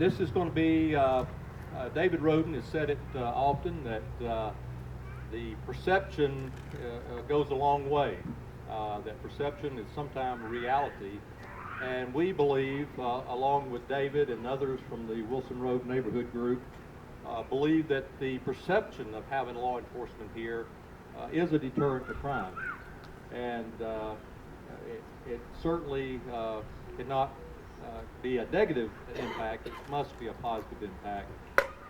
this is going to be, David Roden has said it often, that the perception goes a long way. That perception is sometimes reality. And we believe, along with David and others from the Wilson Road Neighborhood Group, believe that the perception of having law enforcement here is a deterrent to crime. And it certainly cannot be a negative impact. It must be a positive impact.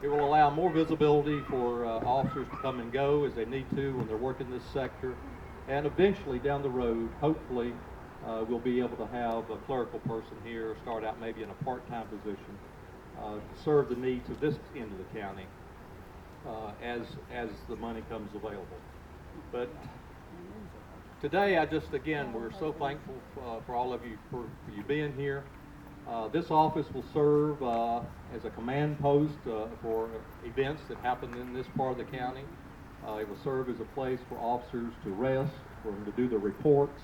It will allow more visibility for officers to come and go as they need to when they're working this sector. And eventually down the road, hopefully, we'll be able to have a clerical person here start out maybe in a part-time position to serve the needs of this end of the county as the money comes available. But today, again, we're so thankful for all of you for you being here. This office will serve as a command post for events that happen in this part of the county. It will serve as a place for officers to rest, for them to do their reports,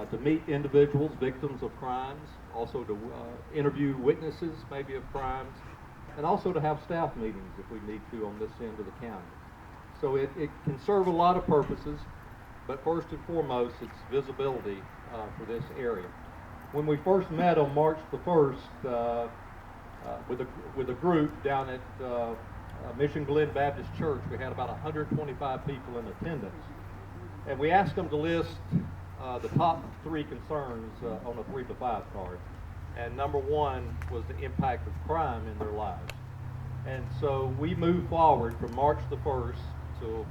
to meet individuals, victims of crimes, also to interview witnesses, maybe of crimes, and also to have staff meetings if we need to on this end of the county. So it can serve a lot of purposes, but first and foremost, it's visibility for this area. When we first met on March the 1st with a group down at Mission Glen Baptist Church, we had about 125 people in attendance. And we asked them to list the top 3 concerns on a 3 to 5 card. And number 1 was the impact of crime in their lives. And so we moved forward from March the 1st to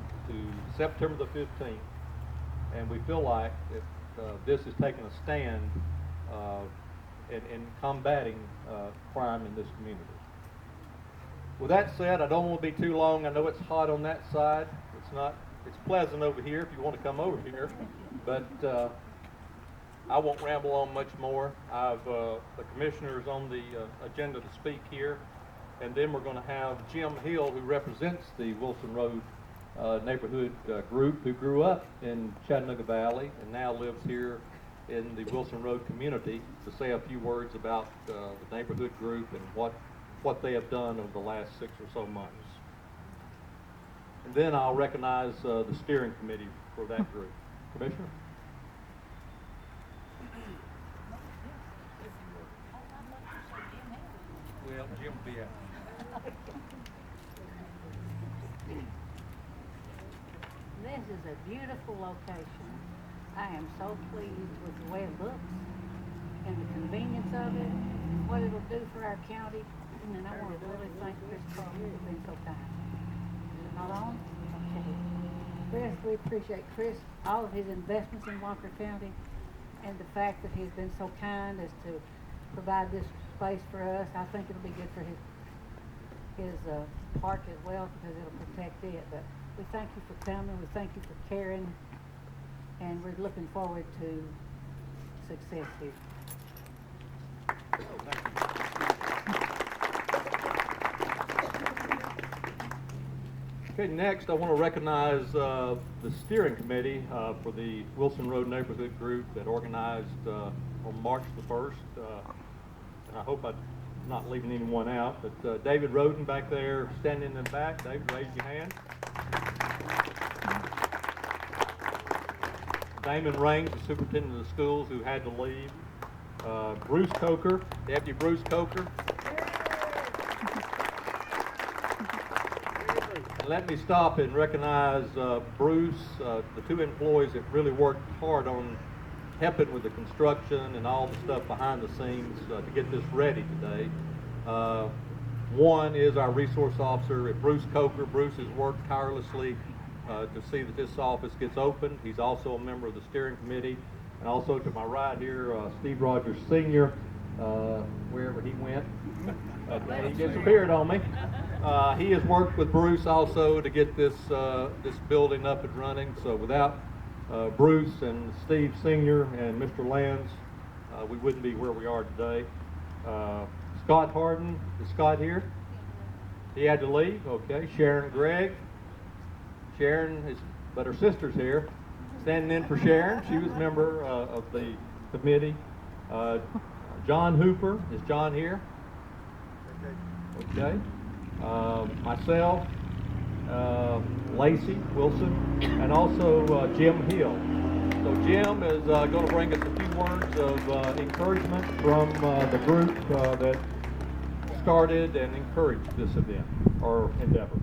September the 15th. And we feel like that this is taking a stand in combating crime in this community. With that said, I don't want to be too long. I know it's hot on that side. It's pleasant over here if you want to come over here. But I won't ramble on much more. The commissioner is on the agenda to speak here. And then we're going to have Jim Hill, who represents the Wilson Road Neighborhood Group, who grew up in Chattanooga Valley and now lives here in the Wilson Road community, to say a few words about the neighborhood group and what they have done over the last 6 or so months. And then I'll recognize the steering committee for that group. Commissioner? Well, Jim will be out. This is a beautiful location. I am so pleased with the way it looks and the convenience of it, what it'll do for our county. And I want to really thank Chris Carter for being so kind. Not on? Okay. Chris, we appreciate Chris, all of his investments in Walker County, and the fact that he's been so kind as to provide this space for us. I think it'll be good for his park as well, because it'll protect it. But we thank you for coming. We thank you for caring. And we're looking forward to success here. Okay, next I want to recognize the steering committee for the Wilson Road Neighborhood Group that organized on March the 1st. And I hope I'm not leaving anyone out, but David Roden back there standing in the back. David, raise your hand. Damon Raines, the superintendent of the schools, who had to leave. Bruce Coker, Deputy Bruce Coker. And let me stop and recognize Bruce, the 2 employees that really worked hard on helping with the construction and all the stuff behind the scenes to get this ready today. One is our resource officer, Bruce Coker. Bruce has worked tirelessly to see that this office gets open. He's also a member of the steering committee. And also to my right here, Steve Rogers Sr., wherever he went. He disappeared on me. He has worked with Bruce also to get this building up and running. So without Bruce and Steve Sr. and Mr. Lands, we wouldn't be where we are today. Scott Harden, is Scott here? He had to leave, okay. Sharon Gregg. Sharon is, but her sister's here, standing in for Sharon. She was a member of the committee. John Hooper, is John here? Okay. Myself, Lacey Wilson, and also Jim Hill. So Jim is going to bring us a few words of encouragement from the group that started and encouraged this event or endeavor.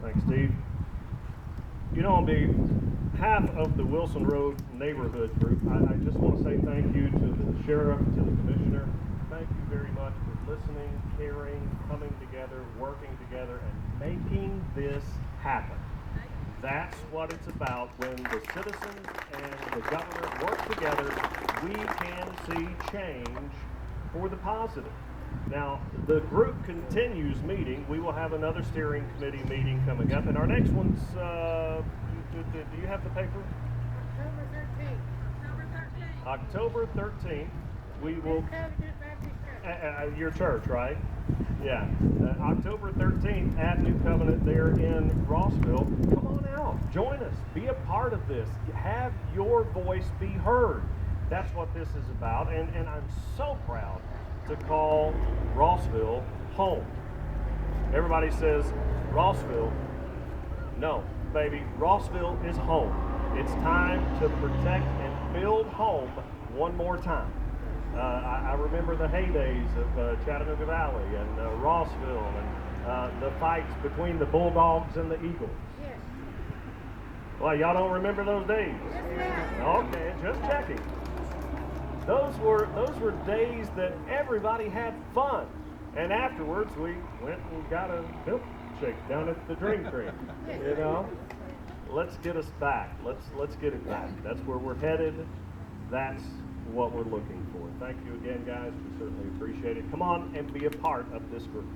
Thanks, Steve. You know, on behalf of the Wilson Road Neighborhood Group, I just want to say thank you to the sheriff, to the commissioner. Thank you very much for listening, caring, coming together, working together, and making this happen. That's what it's about. When the citizens and the government work together, we can see change for the positive. Now, the group continues meeting. We will have another steering committee meeting coming up, and our next one's, do you have the paper? October 13th. We will, your church, right? Yeah. October 13th at New Covenant there in Rossville. Come on out. Join us. Be a part of this. Have your voice be heard. That's what this is about, and I'm so proud to call Rossville home. Everybody says Rossville. No, baby, Rossville is home. It's time to protect and build home one more time. I remember the heydays of Chattanooga Valley and Rossville and the fights between the Bulldogs and the Eagles. Yes. Well, y'all don't remember those days? Yes, Okay, just checking. Those were days that everybody had fun, and afterwards we went and got a milkshake down at the Dream Tree. You know, let's get us back. Let's get it back. That's where we're headed. That's what we're looking for. Thank you again, guys. We certainly appreciate it. Come on and be a part of this group.